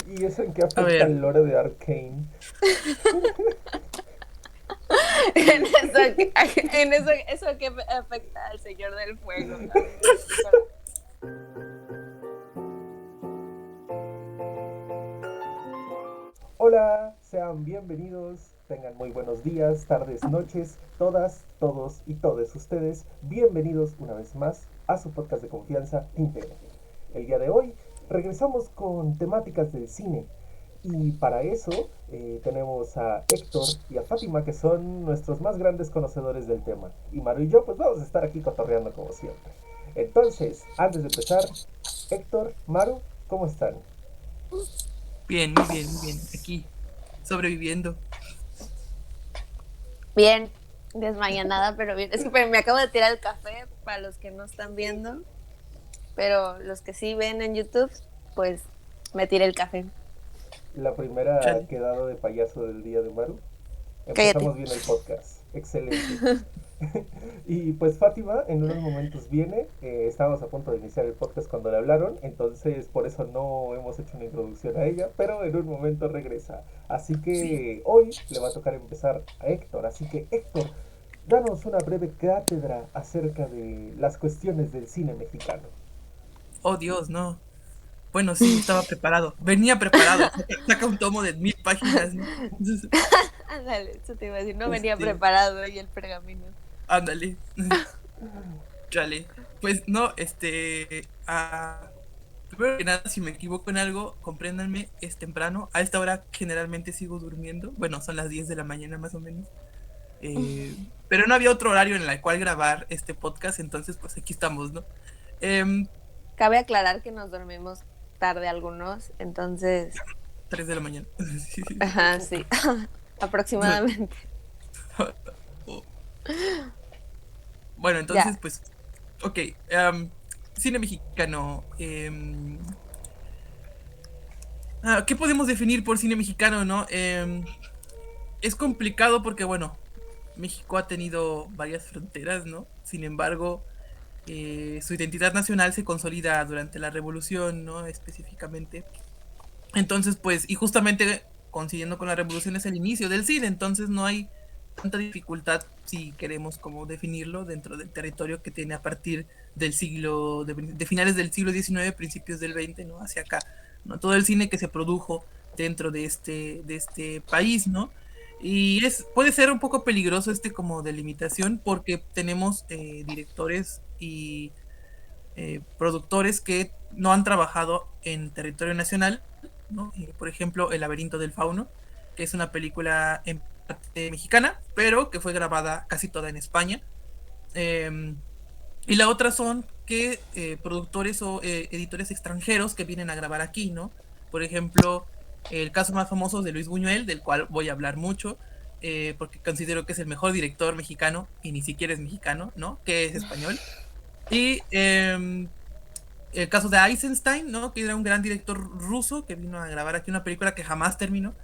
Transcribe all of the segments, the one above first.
¿Y eso en qué A afecta ver, al lore de Arcane? eso que afecta al Señor del Fuego. A ver, explícalo. Hola, sean bienvenidos, tengan muy buenos días, tardes, noches, todas, todos y todes ustedes, bienvenidos una vez más a su podcast de confianza, Tintero. El día de hoy regresamos con temáticas del cine y para eso tenemos a Héctor y a Fátima que son nuestros más grandes conocedores del tema y Maru y yo pues vamos a estar aquí cotorreando como siempre. Entonces, antes de empezar, Héctor, Maru, ¿cómo están? bien, muy bien, muy bien. Aquí, sobreviviendo. Bien, desmañanada, pero bien. Es que me acabo de tirar el café para los que no están viendo, pero los que sí ven en YouTube, pues me tiré el café. La primera Chale. quedada de payaso del día de Maru. Cállate. Empezamos bien el podcast. Excelente. Y pues Fátima en unos momentos viene. Estábamos a punto de iniciar el podcast cuando le hablaron. Entonces por eso no hemos hecho una introducción a ella. Pero en un momento regresa. Así Sí. que hoy le va a tocar empezar a Héctor. Así que Héctor, danos una breve cátedra acerca de las cuestiones del cine mexicano. Oh, Dios, no. Bueno, sí, estaba preparado. Venía preparado. Saca un tomo de 1000 páginas, ¿no? Entonces, Ándale, eso te iba a decir. No venía este, preparado y el pergamino. ándale. Chale. Pues no, primero que nada, si me equivoco en algo, compréndanme, es temprano. A esta hora generalmente sigo durmiendo. Bueno, son las 10 de la mañana más o menos. Eh, pero no había otro horario en el cual grabar este podcast, entonces pues aquí estamos, ¿no? Em, Cabe aclarar que nos dormimos tarde algunos, entonces, 3 de la mañana. Sí, sí. ajá, sí, aproximadamente. Bueno, Ya. entonces pues, ok. Cine mexicano. ¿Qué podemos definir por cine mexicano, no? Es complicado porque, bueno, México ha tenido varias fronteras, ¿no? Sin embargo, su identidad nacional se consolida durante la Revolución, ¿no? Específicamente. Entonces, pues, y justamente coincidiendo con la Revolución es el inicio del cine, entonces no hay tanta dificultad si queremos como definirlo dentro del territorio que tiene a partir del siglo, de finales del siglo XIX, principios del XX, ¿no? Hacia acá, ¿no? Todo el cine que se produjo dentro de este país, ¿no? Y puede ser un poco peligroso como delimitación porque tenemos directores y productores que no han trabajado en territorio nacional, ¿no? Por ejemplo, El laberinto del fauno, que es una película en parte mexicana, pero que fue grabada casi toda en España. Eh, y la otra son que productores o editores extranjeros que vienen a grabar aquí, ¿no? Por ejemplo, el caso más famoso de Luis Buñuel, del cual voy a hablar mucho, porque considero que es el mejor director mexicano, y ni siquiera es mexicano, ¿no? Que es español. Y el caso de Eisenstein, ¿no? Que era un gran director ruso que vino a grabar aquí una película que jamás terminó.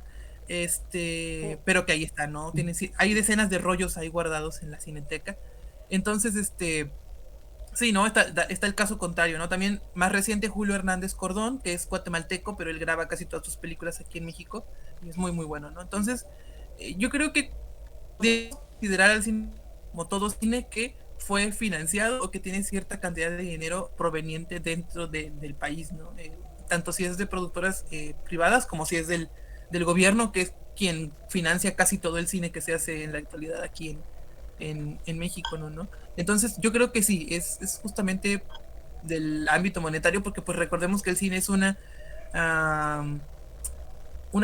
Pero que ahí está, ¿no? Hay decenas de rollos ahí guardados en la cineteca. Entonces, sí, ¿no? Está el caso contrario, ¿no? También más reciente, Julio Hernández Cordón, que es guatemalteco, pero él graba casi todas sus películas aquí en México y es muy, muy bueno, ¿no? Entonces, yo creo que podemos considerar al cine como todo cine que fue financiado o que tiene cierta cantidad de dinero proveniente dentro del país, ¿no? Tanto si es de productoras privadas como si es del gobierno, que es quien financia casi todo el cine que se hace en la actualidad aquí en México, ¿no? ¿no? Entonces, yo creo que sí, es justamente del ámbito monetario, porque pues recordemos que el cine es una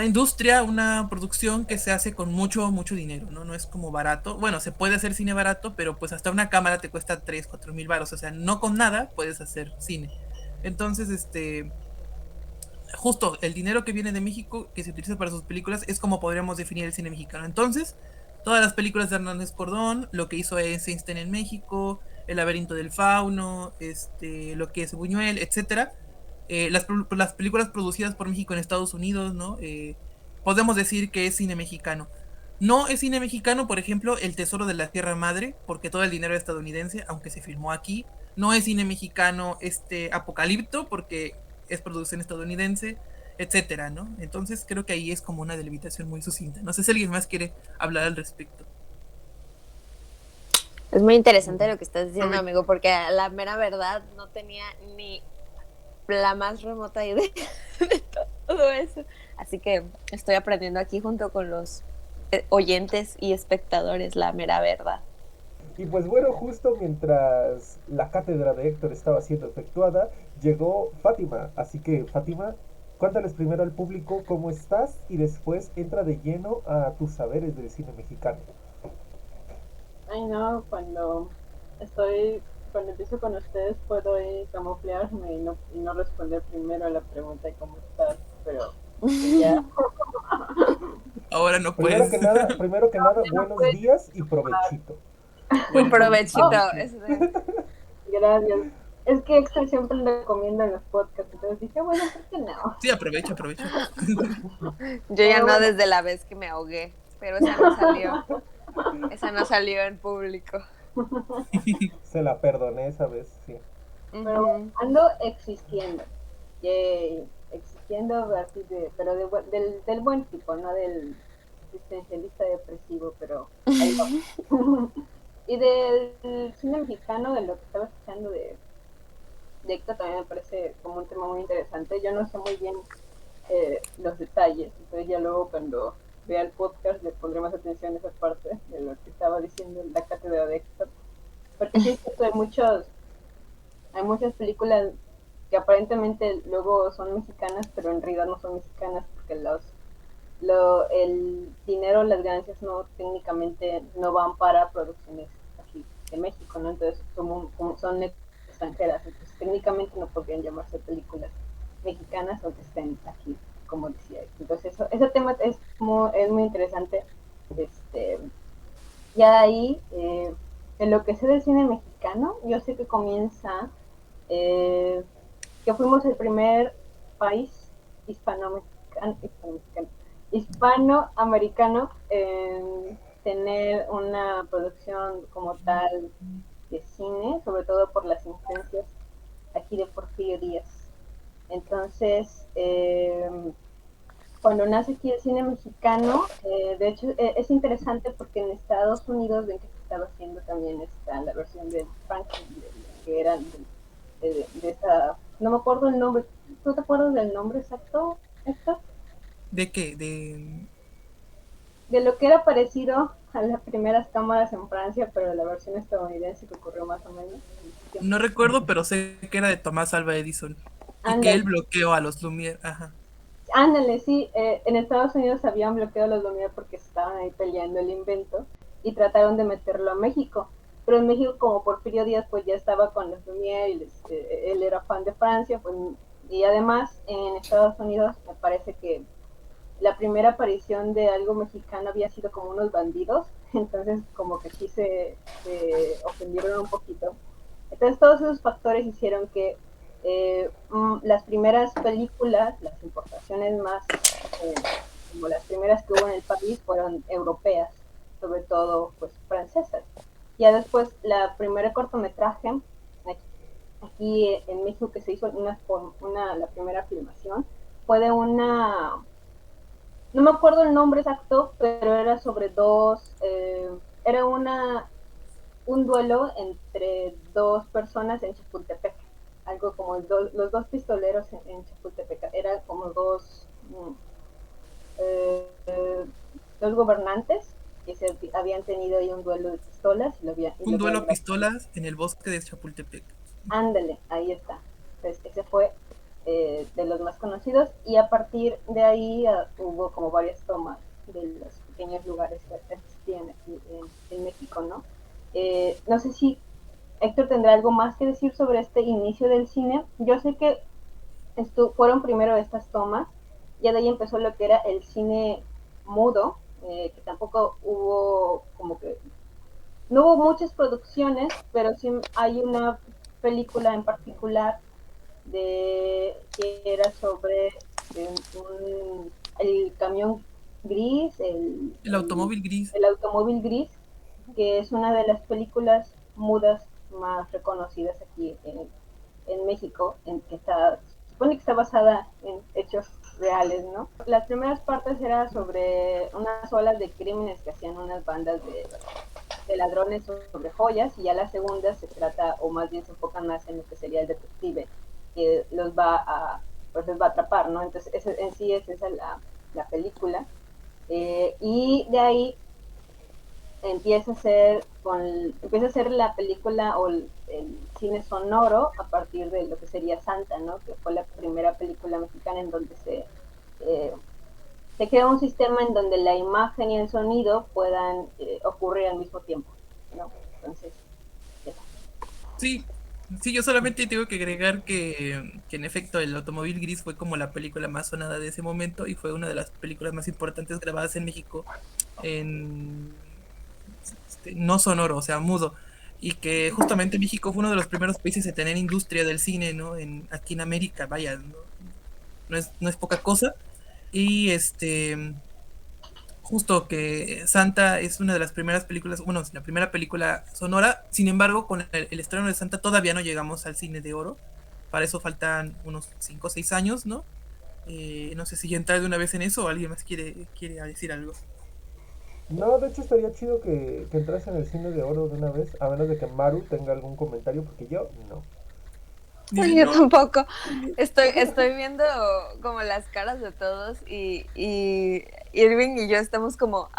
industria, una producción que se hace con mucho, mucho dinero, ¿no? No es como barato. Bueno, se puede hacer cine barato, pero pues hasta una cámara te cuesta 3 4 mil baros. O sea, no con nada puedes hacer cine. Entonces, justo el dinero que viene de México, que se utiliza para sus películas, es como podríamos definir el cine mexicano. Entonces, todas las películas de Hernández Cordón, lo que hizo Eisenstein en México, El laberinto del fauno, lo que es Buñuel, etcétera, las películas producidas por México en Estados Unidos, ¿no? Podemos decir que es cine mexicano. No es cine mexicano, por ejemplo, El Tesoro de la Tierra Madre, porque todo el dinero es estadounidense, aunque se filmó aquí. No es cine mexicano Apocalipto, porque es producción estadounidense. etcétera, ¿no? Entonces creo que ahí es como una delimitación muy sucinta. No sé si alguien más quiere hablar al respecto. Es muy interesante lo que estás diciendo, amigo, porque la mera verdad no tenía ni la más remota idea de todo eso. Así que estoy aprendiendo aquí junto con los oyentes y espectadores la mera verdad. Y pues bueno, justo mientras la cátedra de Héctor estaba siendo efectuada, llegó Fátima. Así que Fátima, cuéntales primero al público cómo estás y después entra de lleno a tus saberes del cine mexicano. Ay, no, cuando empiezo con ustedes puedo camuflarme y no responder primero a la pregunta de cómo estás, pero ya. Ahora no Primero puedes. que nada, primero que nada, No buenos puedes días y hablar. provechito. Un Buen provechito. provecho. Gracias. Es que Héctor siempre lo recomienda en los podcasts, entonces dije, bueno, ¿por qué no? Sí, aprovecha, aprovecha. Yo ya Pero no bueno, desde la vez que me ahogué, pero esa no salió. Esa no salió en público. Se la perdoné esa vez, sí. pero Ujú. ando existiendo. Yay, existiendo así pero del buen tipo, no del existencialista depresivo, pero ahí va. Y del cine mexicano, de lo que estaba escuchando de Héctor, también me parece como un tema muy interesante. Yo no sé muy bien los detalles, entonces ya luego cuando vea el podcast le pondré más atención a esa parte de lo que estaba diciendo en la cátedra de Héctor. Porque sí, es cierto, hay muchas películas que aparentemente luego son mexicanas, pero en realidad no son mexicanas porque el dinero, las ganancias no técnicamente no van para producciones aquí de México, ¿no? Entonces como son extranjeras, entonces técnicamente no podrían llamarse películas mexicanas aunque estén aquí, como decía. Entonces ese tema es muy interesante. Este, ya ahí, en lo que sé del cine mexicano, yo sé que comienza eh, que fuimos el primer país hispanoamericano en tener una producción como tal de cine, sobre todo por las influencias aquí de Porfirio Díaz. Entonces, cuando nace aquí el cine mexicano, de hecho es interesante porque en Estados Unidos ven que se estaba haciendo también la versión de Franklin, que era de esa, no me acuerdo el nombre. ¿Tú te acuerdas del nombre exacto, Héctor? ¿De qué? De... De lo que era parecido a las primeras cámaras en Francia, pero la versión estadounidense que ocurrió más o menos en ese No tiempo. recuerdo, pero sé que era de Tomás Alva Edison. Y que él Ándale, bloqueó a los Lumière. Ajá. ándale, sí, en Estados Unidos habían bloqueado los Lumière porque estaban ahí peleando el invento y trataron de meterlo a México. Pero en México, como Porfirio Díaz, pues ya estaba con los Lumière y él era fan de Francia, pues, y además en Estados Unidos me parece que la primera aparición de algo mexicano había sido como unos bandidos, entonces como que sí se ofendieron un poquito. Entonces todos esos factores hicieron que las primeras películas, las importaciones más, como las primeras que hubo en el país, fueron europeas, sobre todo pues francesas. Ya después la primera cortometraje aquí en México que se hizo la primera filmación fue de no me acuerdo el nombre exacto, pero era sobre era un duelo entre dos personas en Chapultepec, algo como los dos pistoleros en Chapultepec, eran como dos gobernantes que se habían tenido ahí un duelo de pistolas y lo Un duelo habían. a pistolas en el bosque de Chapultepec. Ándale, ahí está. Entonces, ese fue de los más conocidos y a partir de ahí hubo como varias tomas de los pequeños lugares que existían aquí en México, ¿no? No sé si Héctor tendrá algo más que decir sobre este inicio del cine. Yo sé que fueron primero estas tomas, ya de ahí empezó lo que era el cine mudo, que tampoco hubo como que no hubo muchas producciones, pero sí hay una película en particular que era sobre el camión gris, El automóvil gris. el automóvil gris, que es una de las películas mudas más reconocidas aquí en México, en que se supone que está basada en hechos reales, ¿no? Las primeras partes eran sobre unas olas de crímenes que hacían unas bandas de ladrones sobre joyas, y ya la segunda se trata, o más bien se enfocan más en lo que sería el detective, que los va a, pues los va a atrapar, ¿no? Entonces, en sí es esa la película. Y de ahí empieza a ser la película o el cine sonoro a partir de lo que sería Santa, ¿no? Que fue la primera película mexicana en donde se crea un sistema en donde la imagen y el sonido puedan ocurrir al mismo tiempo, ¿no? Entonces, eso. Sí, sí, yo solamente tengo que agregar que en efecto el Automóvil Gris fue como la película más sonada de ese momento y fue una de las películas más importantes grabadas en México en no sonoro, o sea, mudo. Y que justamente México fue uno de los primeros países en tener industria del cine, ¿no? Aquí en América, vaya, no es poca cosa. Y justo que Santa es una de las primeras películas, bueno, la primera película sonora. Sin embargo, con el estreno de Santa todavía no llegamos al cine de oro. Para eso faltan unos 5 o 6 años, ¿no? No sé si ya entrar de una vez en eso o alguien más quiere decir algo. No, de hecho estaría chido que entras en el cine de oro de una vez, a menos de que Maru tenga algún comentario, porque yo no. Dile, Yo no. tampoco. Estoy viendo como las caras de todos y Irving y yo estamos como,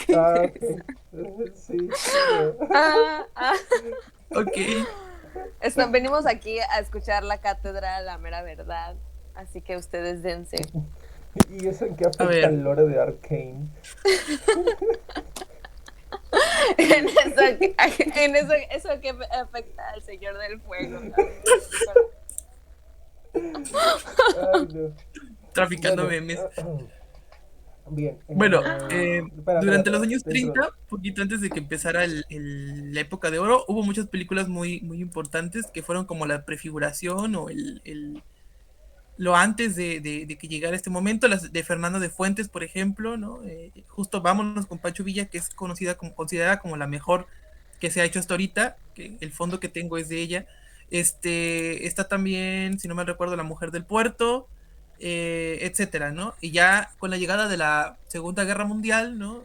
¿qué es Ah, eso? ok. Sí, yo. Ah, ah. Ok. Venimos aquí a escuchar la cátedra, la mera verdad. Así que ustedes dense. ¿Y eso en qué A afecta ver, al lore de Arcane? Eso que afecta al Señor del Fuego. A ver, Ay, no. traficando Bueno, memes. bien. Bueno, durante los Espera. años Dentro. 30, poquito antes de que empezara la época de oro, hubo muchas películas muy, muy importantes que fueron como la prefiguración o lo antes de que llegara este momento, las de Fernando de Fuentes, por ejemplo, ¿no? Justo Vámonos con Pancho Villa, que es considerada como la mejor que se ha hecho hasta ahorita, que el fondo que tengo es de ella. Está también, si no me recuerdo, La Mujer del Puerto, etcétera, ¿no? Y ya con la llegada de la Segunda Guerra Mundial, ¿no?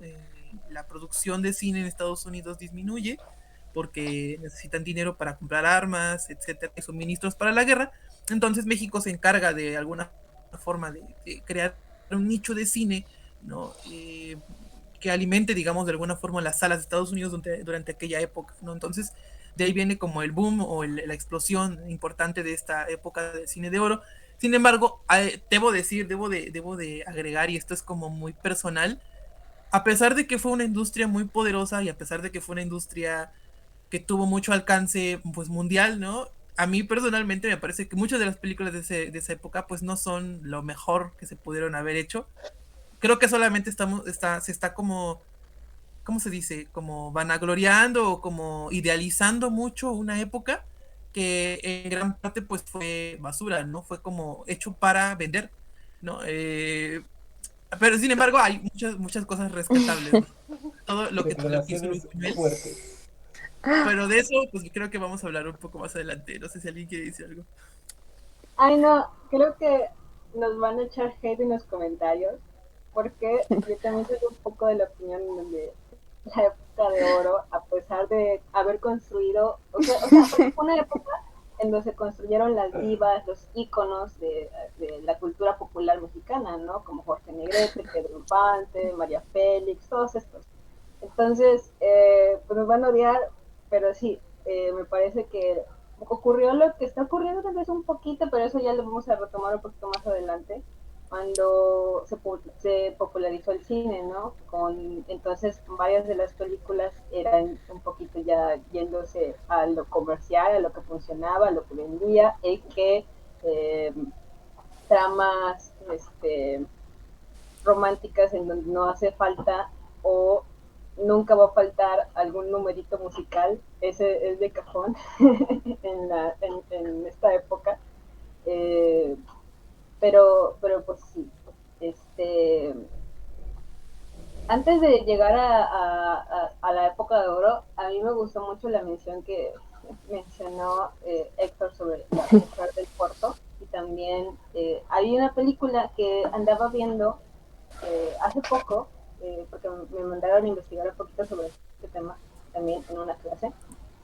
La producción de cine en Estados Unidos disminuye porque necesitan dinero para comprar armas, etcétera, y suministros para la guerra. Entonces México se encarga de alguna forma de crear un nicho de cine, ¿no? Que alimente, digamos, de alguna forma las salas de Estados Unidos durante aquella época, ¿no? Entonces, de ahí viene como el boom o la explosión importante de esta época del cine de oro. Sin embargo, debo de agregar, y esto es como muy personal, a pesar de que fue una industria muy poderosa y a pesar de que fue una industria que tuvo mucho alcance pues mundial, ¿no? A mí personalmente me parece que muchas de las películas de esa época pues no son lo mejor que se pudieron haber hecho. Creo que solamente se está como, ¿cómo se dice? Como vanagloriando o como idealizando mucho una época que en gran parte pues fue basura, ¿no? Fue como hecho para vender, ¿no? Pero sin embargo hay muchas cosas rescatables, ¿no? Todo lo que hizo Luis Declaraciones Buñuel. fuertes. Pero de eso, pues creo que vamos a hablar un poco más adelante. No sé si alguien quiere decir algo. Ay, no, creo que nos van a echar hate en los comentarios, porque yo también soy un poco de la opinión de la época de oro, a pesar de haber construido, porque fue una época en donde se construyeron las divas, los íconos de la cultura popular mexicana, ¿no? Como Jorge Negrete, Pedro Infante, María Félix, todos estos. Entonces, pues nos van a odiar, pero sí, me parece que ocurrió lo que está ocurriendo tal vez un poquito, pero eso ya lo vamos a retomar un poquito más adelante, cuando se popularizó el cine, ¿no? Entonces varias de las películas eran un poquito ya yéndose a lo comercial, a lo que funcionaba, a lo que vendía, y que eh, tramas románticas en donde no hace falta o nunca va a faltar algún numerito musical, ese es de cajón en esta época. Eh, pero pues sí, antes de llegar a la época de oro, a mí me gustó mucho la mención que mencionó Héctor sobre la mujer del puerto, y también hay una película que andaba viendo hace poco, porque me mandaron a investigar un poquito sobre este tema también en una clase.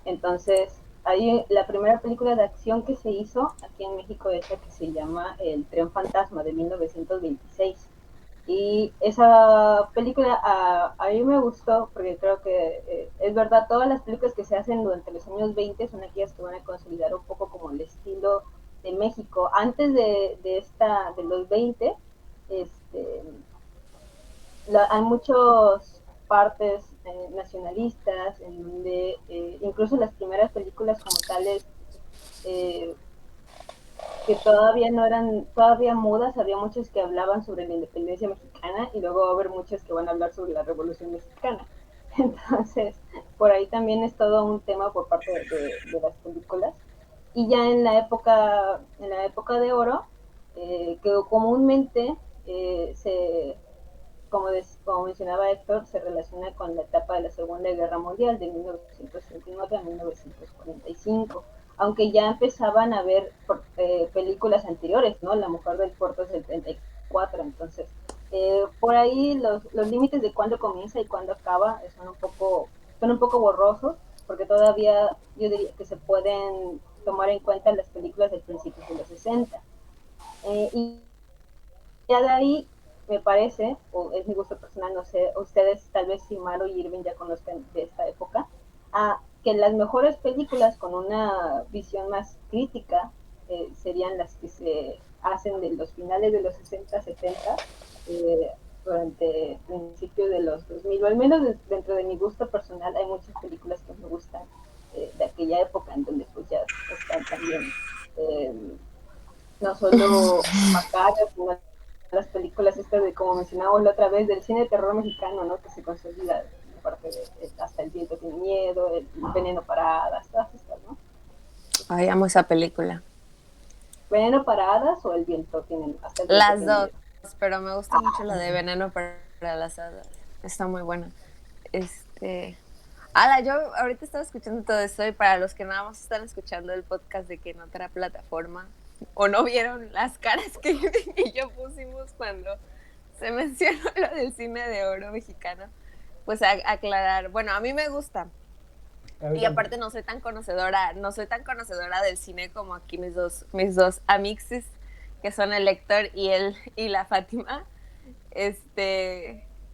Entonces, ahí la primera película de acción que se hizo aquí en México es la que se llama El Tren Fantasma de 1926. Y esa película a mí me gustó porque creo que es verdad, todas las películas que se hacen durante los años 20 son aquellas que van a consolidar un poco como el estilo de México. Antes de los 20, este, hay muchas partes nacionalistas en donde incluso las primeras películas como tales eh, que todavía no eran todavía mudas, había muchos que hablaban sobre la independencia mexicana y luego va a haber muchos que van a hablar sobre la revolución mexicana. Entonces, por ahí también es todo un tema por parte de las películas. Y ya en la época de oro, que comúnmente como mencionaba Héctor, se relaciona con la etapa de la Segunda Guerra Mundial, de 1939 a 1945, aunque ya empezaban a haber películas anteriores, ¿no? La Mujer del Puerto es del 34, entonces por ahí los límites de cuándo comienza y cuándo acaba son un poco borrosos, porque todavía yo diría que se pueden tomar en cuenta las películas del principio de los 60. Y ya de ahí me parece, o es mi gusto personal, no sé, ustedes tal vez si Maro y Irving ya conozcan de esta época, que las mejores películas con una visión más crítica serían las que se hacen de los finales de los 60, 70, durante el principio de los 2000, o al menos dentro de mi gusto personal hay muchas películas que me gustan de aquella época, en donde pues ya están también no solo Macario, sino las películas estas de, como mencionamos la otra vez, del cine de terror mexicano, ¿no? Que se consolida parte de Hasta el viento tiene miedo, El veneno para hadas, todas estas, ¿no? Ay, amo esa película. ¿Veneno para hadas o El viento tiene hasta el viento Las tiene dos, miedo? pero me gusta mucho la de Veneno para las hadas. Está muy buena. Yo ahorita estaba escuchando todo esto y para los que nada más están escuchando el podcast de que en otra plataforma o no vieron las caras que y yo pusimos cuando se mencionó lo del cine de oro mexicano, pues aclarar, bueno, a mí me gusta. Y aparte no soy tan conocedora del cine como aquí mis dos amixes, que son el Héctor y la Fátima.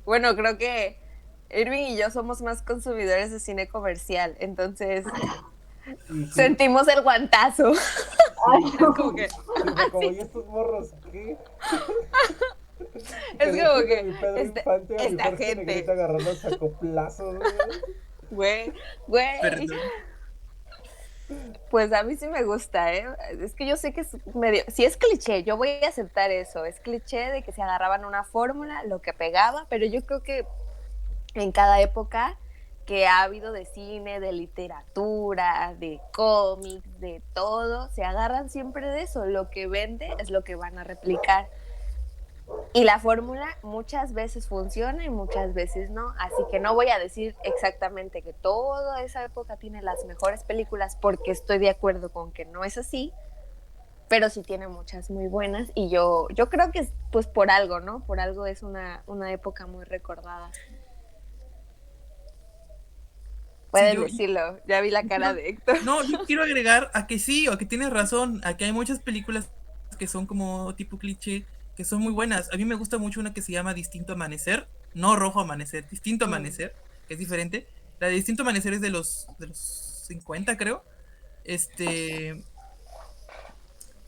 Bueno, creo que Irving y yo somos más consumidores de cine comercial, entonces Sí. sentimos el guantazo. Ay, no. Es como que, ¿y estos morros qué? Es como que mi Pedro Infante a mi esta Jorge gente. Negrete agarrando a sacoplazos, Güey. Perdón. Pues a mí sí me gusta, ¿eh? Es que yo sé que es medio... Si es cliché, yo voy a aceptar eso. Es cliché de que se agarraban una fórmula, lo que pegaba, pero yo creo que en cada época que ha habido de cine, de literatura, de cómics, de todo, se agarran siempre de eso. Lo que vende es lo que van a replicar. Y la fórmula muchas veces funciona y muchas veces no. Así que no voy a decir exactamente que toda esa época tiene las mejores películas, porque estoy de acuerdo con que no es así, pero sí tiene muchas muy buenas. Y yo creo que es pues por algo, ¿no? Por algo es una época muy recordada. Pueden decirlo, ya vi la cara de Héctor. No, yo quiero agregar a que sí, o que tienes razón, a que hay muchas películas que son como tipo cliché, que son muy buenas. A mí me gusta mucho una que se llama Distinto Amanecer, no Rojo Amanecer, Distinto Amanecer, que es diferente. La de Distinto Amanecer es de los 50, creo. A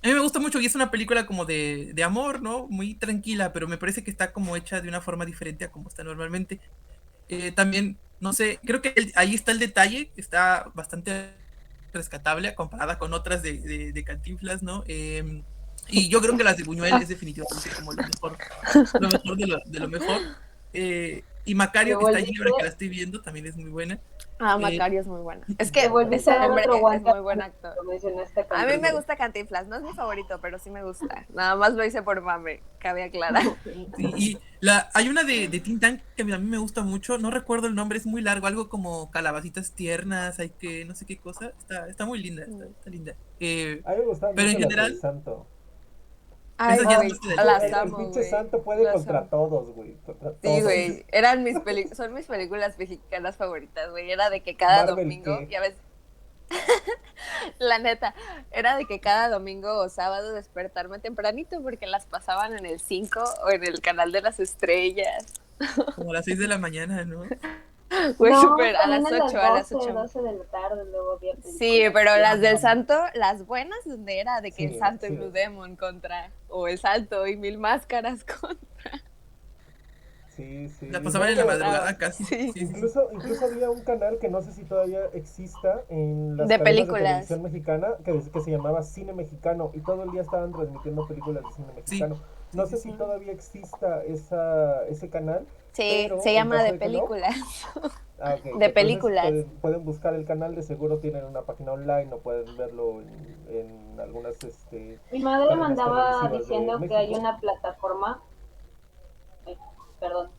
mí me gusta mucho y es una película como de amor, ¿no? Muy tranquila, pero me parece que está como hecha de una forma diferente a como está normalmente. También, no sé, creo que ahí está el detalle, está bastante rescatable comparada con otras de Cantinflas, ¿no? Y yo creo que las de Buñuel es definitivamente como lo mejor de lo mejor. Y Macario, que está allí ahora que la estoy viendo, también es muy buena. Macario es muy buena. Es que ese hombre es muy buen actor. A mí me gusta. gusta Cantinflas, no es mi favorito, pero sí me gusta. Nada más lo hice por mame, cabe aclarar. Sí, y hay una de Tintán que a mí me gusta mucho, no recuerdo el nombre, es muy largo, algo como Calabacitas Tiernas, hay que no sé qué cosa, está muy linda, está linda. A mí me gustaba pero mucho en las del general, Santo. Ay, Esas ya güey, no se las El amo, pinche güey. santo puede Las contra amo. todos, güey. Contra Sí, todos. güey, son mis películas mexicanas favoritas, güey. Era de que cada Marvel, domingo, ¿qué? ya ves, la neta, era de que cada domingo o sábado despertarme tempranito porque las pasaban en el 5 o en el canal de las estrellas. Como a las 6 de la mañana, ¿no? Güey, No, súper, también a las a las 12, 8. 12 de la tarde luego había Sí, películas. pero las del Ajá. santo, las buenas, donde era de que el Sí, santo y sí. Blue Demon contra, o el santo y Mil Máscaras contra. Sí, sí. La No, pasaban en la pero madrugada casi. Sí, Sí, sí, sí. incluso había un canal que no sé si todavía exista en las de cadenas de películas. televisión mexicana que se llamaba Cine Mexicano y todo el día estaban transmitiendo películas de cine Sí, mexicano. sí, No sí, sé si sí. todavía exista ese canal, Sí, se pero en llama caso de de que no, películas. ok, De entonces películas. pueden buscar el canal, de seguro tienen una página online o pueden verlo en algunas Mi madre me cadenas andaba televisivas de diciendo que hay México. una plataforma, perdón,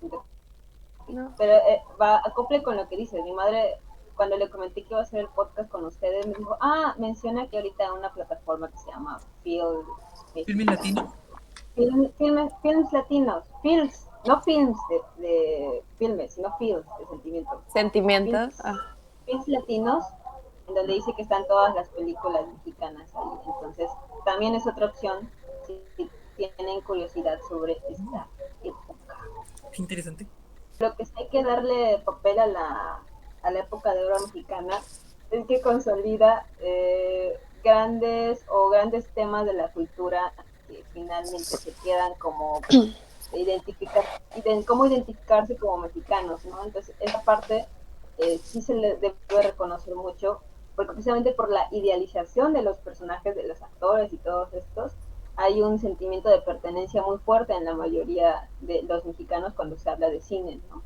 No. pero va acople con lo que dices. Mi madre, cuando le comenté que iba a hacer el podcast con ustedes, me dijo, menciona que ahorita hay una plataforma que se llama ¿Filmin latino? Films Latinos, Films, no films de filmes, sino films de sentimientos. Sentimientos. Films, Films Latinos, en donde dice que están todas las películas mexicanas ahí. Entonces, también es otra opción si tienen curiosidad sobre esta época. Qué interesante. Lo que sí hay que darle papel a la época de oro mexicana es que consolida grandes temas de la cultura que finalmente se quedan como cómo identificarse como mexicanos, ¿no? Entonces, esa parte sí se le debe reconocer mucho, porque precisamente por la idealización de los personajes, de los actores y todos estos, hay un sentimiento de pertenencia muy fuerte en la mayoría de los mexicanos cuando se habla de cine, ¿no?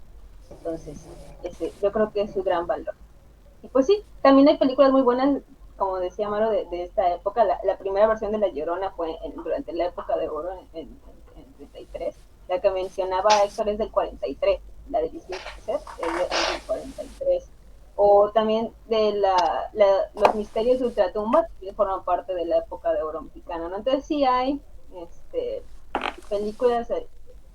Entonces, yo creo que es su gran valor. Y pues sí, también hay películas muy buenas, como decía Maro, de esta época. La primera versión de La Llorona fue durante la época de oro, en 33. La que mencionaba Héctor es del 43, la de Disney es del 43. O también de Los Misterios de Ultratumba, que forman parte de la época de oro mexicana, ¿no? Entonces sí hay películas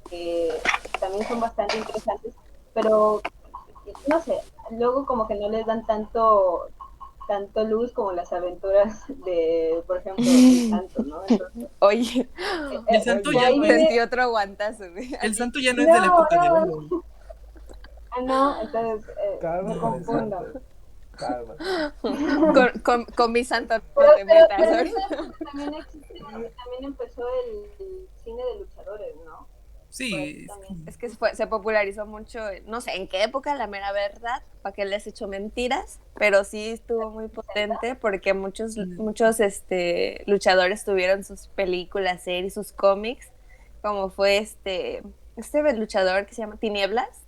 que también son bastante interesantes, pero no sé, luego como que no les dan tanto luz como las aventuras de, por ejemplo, El Santo, ¿no? Entonces, Oye, El santo de Oye, ya ahí no es. sentí viene, otro guantazo, güey. El Así. santo ya no es de la no, época de no, oro. no, entonces calma me con el No. confundo. santo. Calma. Con mi santo no te metas. Pero en ¿Sabes? esa época también existe, porque también empezó el cine de luchadores, ¿no? Por ahí Sí, también. Es que se popularizó mucho, no sé en qué época, la mera verdad, para que les echo mentiras, pero sí estuvo muy potente porque muchos luchadores tuvieron sus películas, series, sus cómics, como fue este luchador que se llama Tinieblas,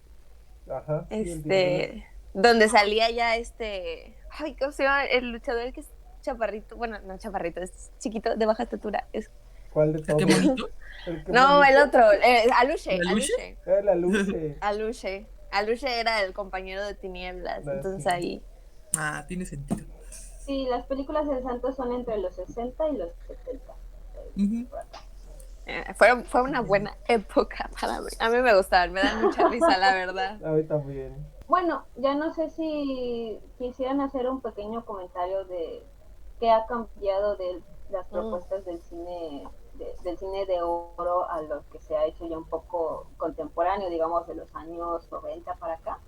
Ajá, sí, el tinieblas. donde salía ya ay, ¿cómo se llama? El luchador que es chaparrito, bueno, no chaparrito, es chiquito, de baja estatura, ¿Cuál de el que todos? monito. El que no, el monito. otro, Aluche, ¿La lucha? Aluche. La luche. Aluche. Aluche era el compañero de Tinieblas, entonces Sí. ahí. Ah, tiene sentido. Sí, las películas del Santo son entre los 60 y los 70. Ujú. Fue una buena época para mí. A mí me gustaban, me dan mucha risa, la verdad. A mí también. Bueno, ya no sé si quisieran hacer un pequeño comentario de qué ha cambiado de las propuestas del cine de oro a lo que se ha hecho ya un poco contemporáneo, digamos, de los años 90 para acá.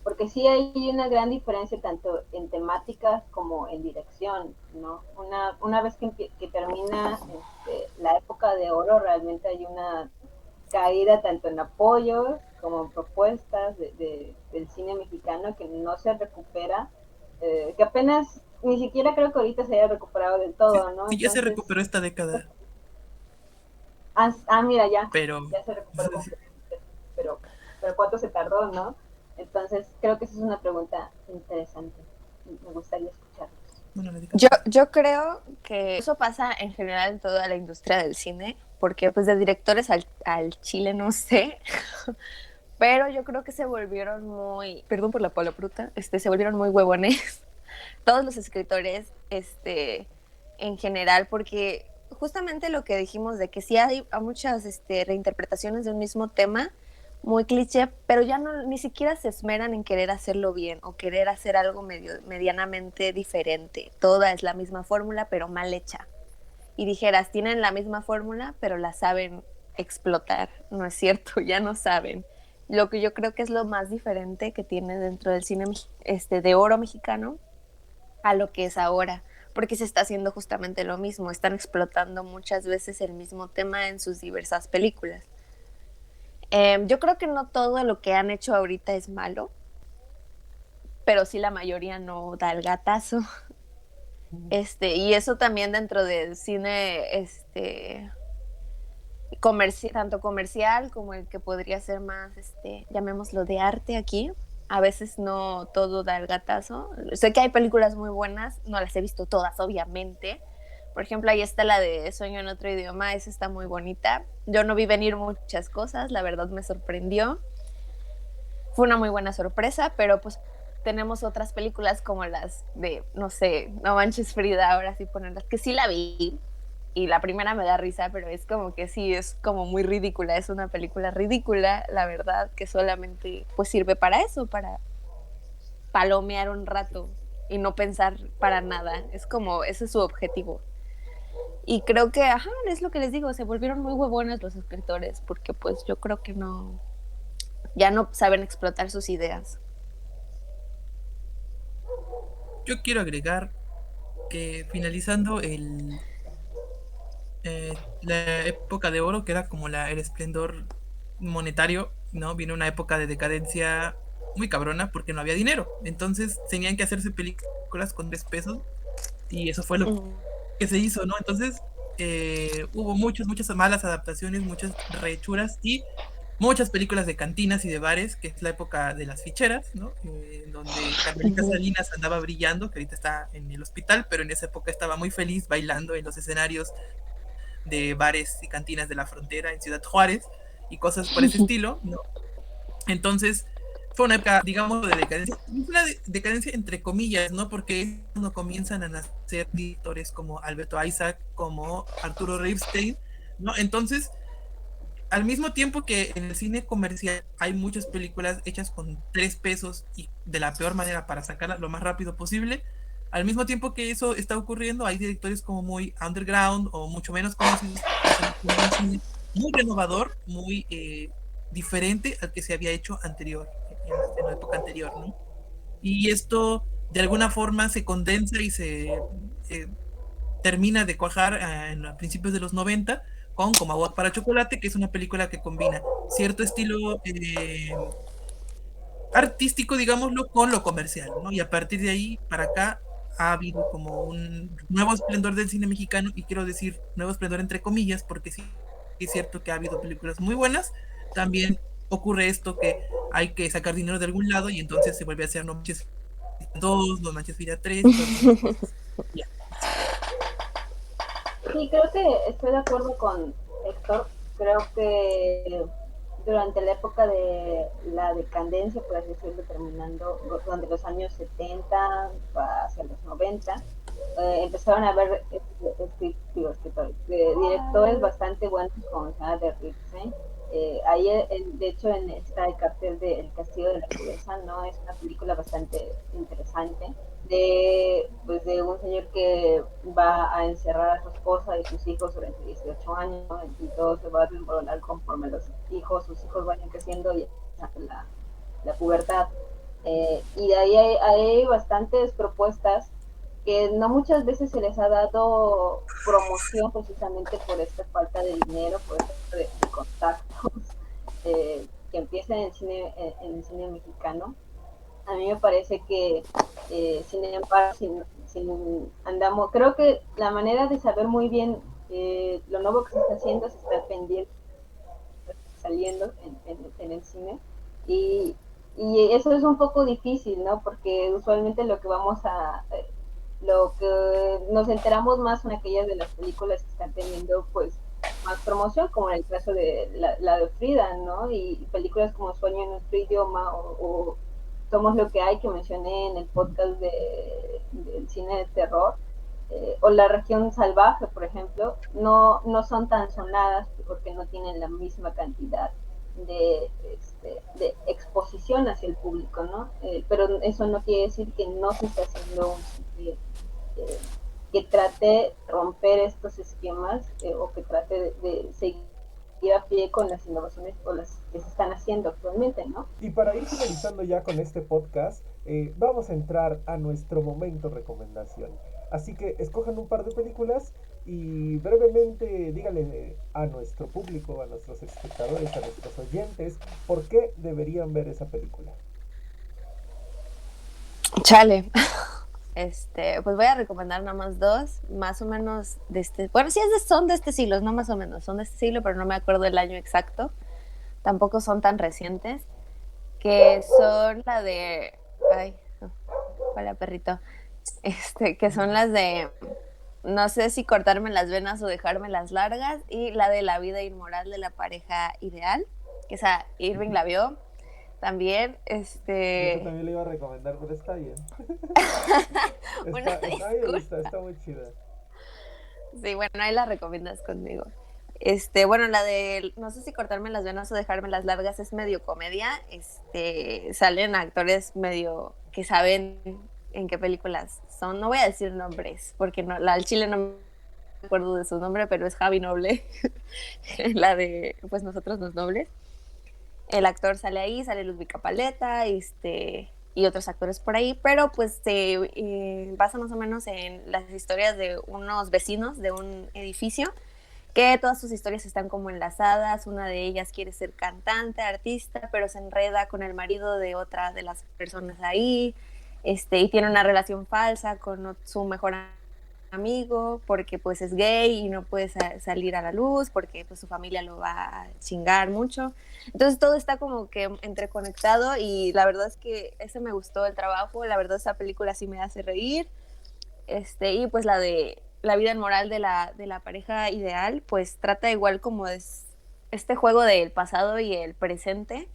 Porque sí hay una gran diferencia tanto en temáticas como en dirección, ¿no? Una vez que termina la época de oro, realmente hay una caída tanto en apoyos como en propuestas del cine mexicano que no se recupera, que apenas, ni siquiera creo que ahorita se haya recuperado del Sí, todo, ¿no? sí, ya se Entonces, recuperó esta década, mira, ya, pero ya se recuperó completamente, pero ¿cuánto se tardó, no? Entonces, creo que esa es una pregunta interesante. Me gustaría escucharlos. bueno, la Yo creo que eso pasa en general en toda la industria del cine, porque pues de directores al Chile no sé, pero yo creo que se volvieron perdón por la palabruta, se volvieron muy huevones todos los escritores, en general, porque justamente lo que dijimos de que sí hay muchas reinterpretaciones de un mismo tema, muy cliché, pero ya no ni siquiera se esmeran en querer hacerlo bien o querer hacer algo medianamente diferente. Toda es la misma fórmula, pero mal hecha. Y dijeras, tienen la misma fórmula, pero la saben explotar. No es cierto, ya no saben. Lo que yo creo que es lo más diferente que tiene dentro del cine de oro mexicano a lo que es ahora, porque se está haciendo justamente lo mismo, están explotando muchas veces el mismo tema en sus diversas películas. Yo creo que no todo lo que han hecho ahorita es malo, pero sí la mayoría no da el gatazo. Y eso también dentro del cine, tanto comercial como el que podría ser más, llamémoslo de arte aquí. A veces no todo da el gatazo. Sé que hay películas muy buenas, no las he visto todas, obviamente. Por ejemplo, ahí está la de Sueño en otro idioma, esa está muy bonita. Yo no vi venir muchas cosas, la verdad me sorprendió. Fue una muy buena sorpresa, pero pues tenemos otras películas como las de, no sé, No Manches Frida, ahora sí ponerlas, que sí la vi, y la primera me da risa, pero es como que sí, es como muy ridícula, es una película ridícula, la verdad, que solamente pues sirve para eso, para palomear un rato y no pensar para nada, es como, ese es su objetivo. Y creo que, ajá, es lo que les digo, se volvieron muy huevones los escritores, porque pues yo creo que no, ya no saben explotar sus ideas. Yo quiero agregar que finalizando la época de oro, que era como el esplendor monetario, ¿no? Viene una época de decadencia muy cabrona porque no había dinero. Entonces tenían que hacerse películas con 3 pesos y eso fue lo que se hizo, ¿no? Entonces hubo muchas malas adaptaciones, muchas rehechuras y muchas películas de cantinas y de bares, que es la época de las ficheras, ¿no? En donde Carmelita Salinas andaba brillando, que ahorita está en el hospital, pero en esa época estaba muy feliz bailando en los escenarios de bares y cantinas de la frontera en Ciudad Juárez y cosas por ese estilo, ¿no? Entonces, fue una época, digamos, de decadencia, una decadencia entre comillas, ¿no? Porque cuando comienzan a nacer directores como Alberto Isaac, como Arturo Ripstein, ¿no? Entonces, al mismo tiempo que en el cine comercial hay muchas películas hechas con 3 pesos y de la peor manera para sacarlas lo más rápido posible, al mismo tiempo que eso está ocurriendo, hay directores como muy underground o mucho menos conocidos que están haciendo un cine muy renovador, muy diferente al que se había hecho anterior, en la época anterior, ¿no? Y esto de alguna forma se condensa y se termina de cuajar en principios de los 90 con Como Agua para Chocolate, que es una película que combina cierto estilo artístico, digámoslo, con lo comercial, ¿no? Y a partir de ahí para acá ha habido como un nuevo esplendor del cine mexicano, y quiero decir nuevo esplendor entre comillas, porque sí es cierto que ha habido películas muy buenas, también ocurre esto que hay que sacar dinero de algún lado y entonces se vuelve a hacer No Manches 2, No Manches Vida 3 y todas esas cosas. Ya. Sí, creo que estoy de acuerdo con Héctor. Creo que durante la época de la decadencia, por así decirlo, terminando durante los años 70 hacia los 90, empezaron a haber directores bastante buenos como el de Ripstein. Ahí, de hecho, está el cartel de El Castillo de la Pureza, ¿no? Es una película bastante interesante de un señor que va a encerrar a su esposa y sus hijos durante 18 años, ¿no? Y todo se va a desmoronar conforme sus hijos vayan creciendo y la pubertad. Y de ahí hay bastantes propuestas que no muchas veces se les ha dado promoción precisamente por esta falta de dinero, por esta falta de contactos que empieza en el cine mexicano. A mí me parece que, sin embargo, andamos, creo que la manera de saber muy bien lo nuevo que se está haciendo es estar pendiente, saliendo en el cine. Y, y eso es un poco difícil, ¿no? Porque usualmente lo que nos enteramos más son aquellas de las películas que están teniendo, pues, más promoción, como en el caso de la de Frida, ¿no? Y películas como Sueño en otro idioma o Somos lo que hay, que mencioné en el podcast del cine de terror. o La región salvaje, por ejemplo, no son tan sonadas porque no tienen la misma cantidad de exposición hacia el público, ¿no? Pero eso no quiere decir que no se esté haciendo un cine que trate de romper estos esquemas o que trate de seguir a pie con las innovaciones o las que se están haciendo actualmente, ¿no? Y para ir finalizando ya con este podcast, vamos a entrar a nuestro momento recomendación. Así que escojan un par de películas y brevemente díganle a nuestro público, a nuestros espectadores, a nuestros oyentes, por qué deberían ver esa película. Chale. Pues voy a recomendar nada más dos, más o menos bueno, sí son de este siglo, no más o menos, son de este siglo, pero no me acuerdo el año exacto. Tampoco son tan recientes, que son la de, ay, hola perrito, que son las de, no sé si cortarme las venas o dejarme las largas, y la de La vida inmoral de la pareja ideal, que esa Irving la vio también, Yo también le iba a recomendar, pero está bien. Una A mí me gusta, disculpa. está muy chida. Sí, bueno, ahí la recomiendas conmigo. Bueno, la de no sé si cortarme las venas o dejarme las largas es medio comedia. Salen actores medio que saben en qué películas son. No voy a decir nombres, porque no, la del Chile no me acuerdo de su nombre, pero es Javi Noble, la de pues nosotros los nobles. El actor sale ahí, sale Ludwig Paleta, y otros actores por ahí, pero pues se basa más o menos en las historias de unos vecinos de un edificio, que todas sus historias están como enlazadas. Una de ellas quiere ser cantante, artista, pero se enreda con el marido de otra de las personas ahí, y tiene una relación falsa con su mejor amigo porque pues es gay y no puede salir a la luz porque pues su familia lo va a chingar mucho. Entonces todo está como que entreconectado, y la verdad es que ese me gustó el trabajo. La verdad esa película sí me hace reír. Y pues la de La vida inmoral de la pareja ideal, pues trata igual como este juego del pasado y el presente,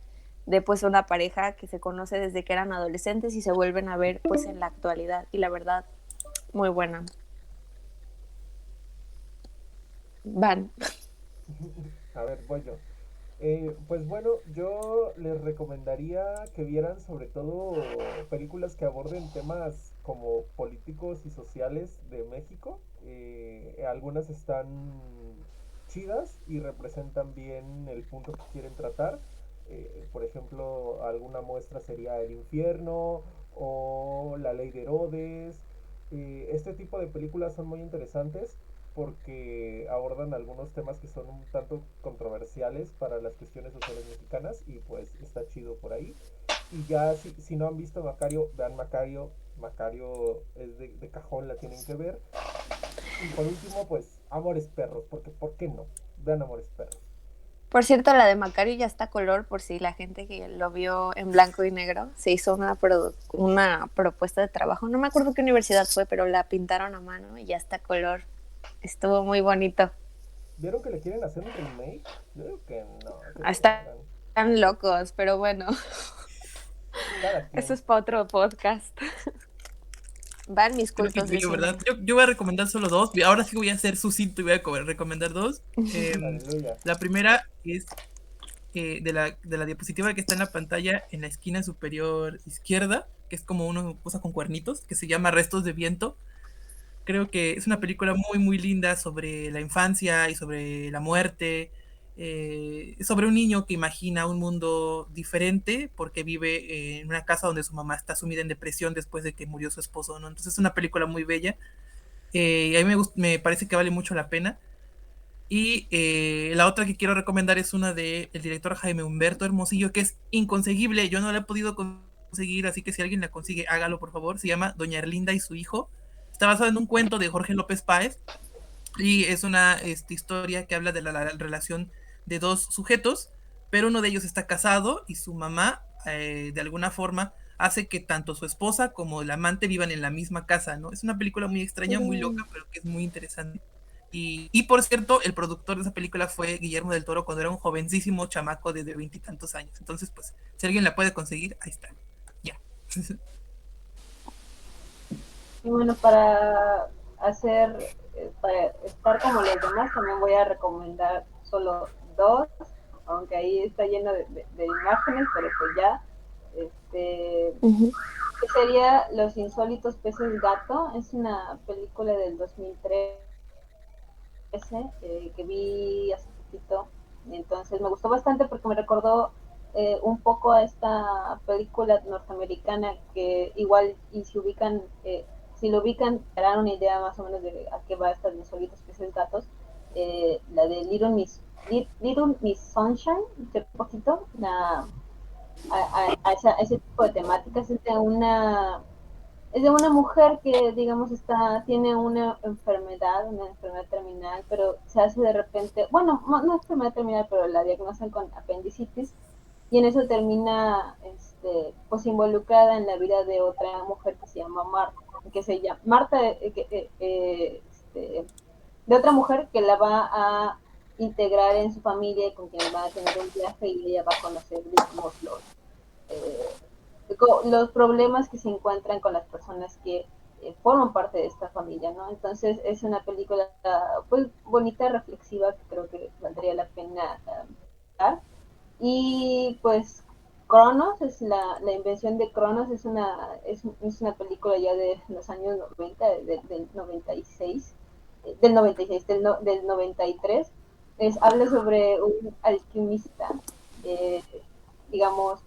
de pues una pareja que se conoce desde que eran adolescentes y se vuelven a ver pues en la actualidad, y la verdad muy buena. Van. A ver, voy yo. Pues bueno, yo les recomendaría que vieran sobre todo películas que aborden temas como políticos y sociales de México. Algunas están chidas y representan bien el punto que quieren tratar. Por ejemplo, alguna muestra sería El Infierno o La Ley de Herodes. Este tipo de películas son muy interesantes porque abordan algunos temas que son un tanto controversiales para las cuestiones sociales mexicanas y pues está chido por ahí. Y ya si no han visto Macario, vean Macario. Macario es de cajón, la tienen que ver. Y por último, pues Amores Perros, porque ¿por qué no? Vean Amores Perros. Por cierto, la de Macario ya está a color, por si la gente que lo vio en blanco y negro. Se hizo una propuesta de trabajo. No me acuerdo qué universidad fue, pero la pintaron a mano y ya está a color. Estuvo muy bonito. ¿Vieron que le quieren hacer un remake? Yo digo que no, que se vengan. Están locos, pero bueno, Cada quien. eso es para otro podcast. Van mis Creo que cultos de yo, ¿verdad? cine. Yo voy a recomendar solo dos. Ahora sí voy a ser sucinto y voy a recomendar dos. Aleluya. La primera es de la diapositiva que está en la pantalla en la esquina superior izquierda, que es como una cosa con cuernitos, que se llama Restos de Viento. Creo que es una película muy, muy linda sobre la infancia y sobre la muerte, sobre un niño que imagina un mundo diferente porque vive en una casa donde su mamá está sumida en depresión después de que murió su esposo, ¿no? Entonces es una película muy bella, y a mí me parece que vale mucho la pena. Y la otra que quiero recomendar es una del director Jaime Humberto Hermosillo, que es inconseguible. Yo no la he podido conseguir, así que si alguien la consigue, hágalo por favor. Se llama Doña Erlinda y su hijo. Está basado en un cuento de Jorge López Páez y es una historia que habla de la relación de dos sujetos, pero uno de ellos está casado y su mamá, de alguna forma, hace que tanto su esposa como el amante vivan en la misma casa, ¿no? Es una película muy extraña, muy loca, pero que es muy interesante. Y por cierto, el productor de esa película fue Guillermo del Toro cuando era un jovencísimo chamaco de veintitantos años. Entonces, pues, si alguien la puede conseguir, ahí está. Ya. Y bueno, para para estar como los demás, también voy a recomendar solo dos, aunque ahí está lleno de imágenes, pero pues ya, que sería Los insólitos peces gato. Es una película del 2003 que vi hace poquito, entonces me gustó bastante porque me recordó un poco a esta película norteamericana que igual, y si lo ubican, darán una idea más o menos de a qué va esta de insólitos peces gatos, la de Little Miss Sunshine, hace poquito, a ese tipo de temáticas. Es de una mujer que, digamos, tiene una enfermedad terminal, pero se hace de repente, bueno, no enfermedad terminal, pero la diagnosan con apendicitis, y en eso termina, pues involucrada en la vida de otra mujer que se llama Marta, de otra mujer que la va a integrar en su familia y con quien va a tener un viaje, y ella va a conocer, digamos, los problemas que se encuentran con las personas que forman parte de esta familia, ¿no? Entonces es una película pues bonita, reflexiva, que creo que valdría la pena ver. Y pues Cronos, la invención de Cronos, es una película ya de los años 90, del 96, del 93. Habla sobre un alquimista, digamos,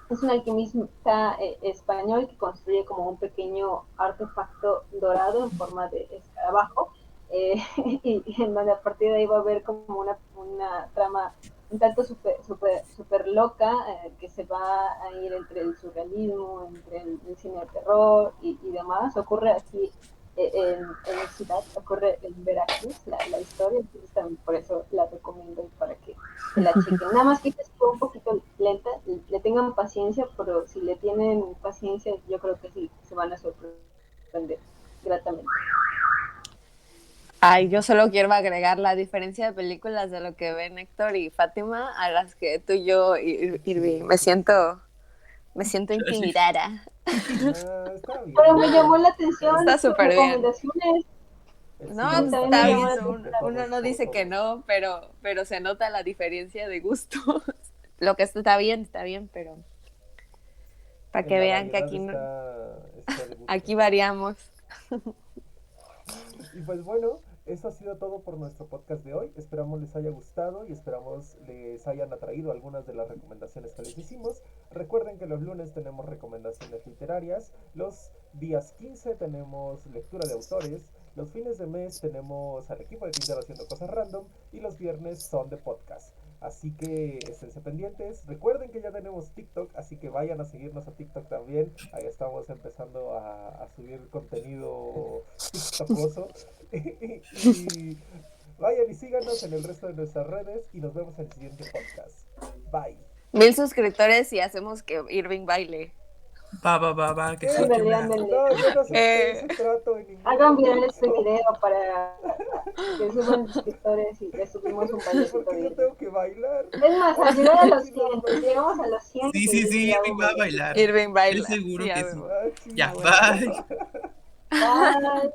es un alquimista español que construye como un pequeño artefacto dorado en forma de escarabajo, y en donde a partir de ahí va a haber como una trama un tanto super loca, que se va a ir entre el surrealismo, entre el cine de terror y demás. Ocurre aquí en la ciudad, ocurre en Veracruz la historia, entonces también por eso la recomiendo para que la chequen. Nada más que es un poquito lenta, le tengan paciencia, pero si le tienen paciencia, yo creo que sí se van a sorprender gratamente. Ay, yo solo quiero agregar la diferencia de películas de lo que ven Héctor y Fátima a las que tú y yo, Irving. Me siento intimidada. Está bien. Pero me llamó la atención Está tus súper bien. recomendaciones. No, Sí, está bien. de Uno no todos, dice que todos. no, pero se nota la diferencia de gustos. Lo que está bien, pero para que En la vean que variedad aquí está el gusto. aquí variamos. Y pues bueno, eso ha sido todo por nuestro podcast de hoy. Esperamos les haya gustado y esperamos les hayan atraído algunas de las recomendaciones que les hicimos. Recuerden que los lunes tenemos recomendaciones literarias, los días 15 tenemos lectura de autores, los fines de mes tenemos al equipo de Tintero haciendo cosas random, y los viernes son de podcast. Así que esténse pendientes. Recuerden que ya tenemos TikTok, así que vayan a seguirnos a TikTok también. Ahí estamos empezando a subir contenido TikTokoso. Y vayan y síganos en el resto de nuestras redes y nos vemos en el siguiente podcast. Bye. 1000 suscriptores y hacemos que Irving baile. Va, que sí, Ándale, que ándale. No, yo no acepté ese trato en ningún Hagan viral momento. este video para que suban suscriptores y le subimos un bailecito Porque de yo Irving. tengo que bailar. Es más, al llegar a los 100, llegamos a los 100. Sí, Irving va a bailar. Irving baila. Estoy seguro Sí, que a sí. huevo. Ah, sí. Ya, bueno. bye. Bye.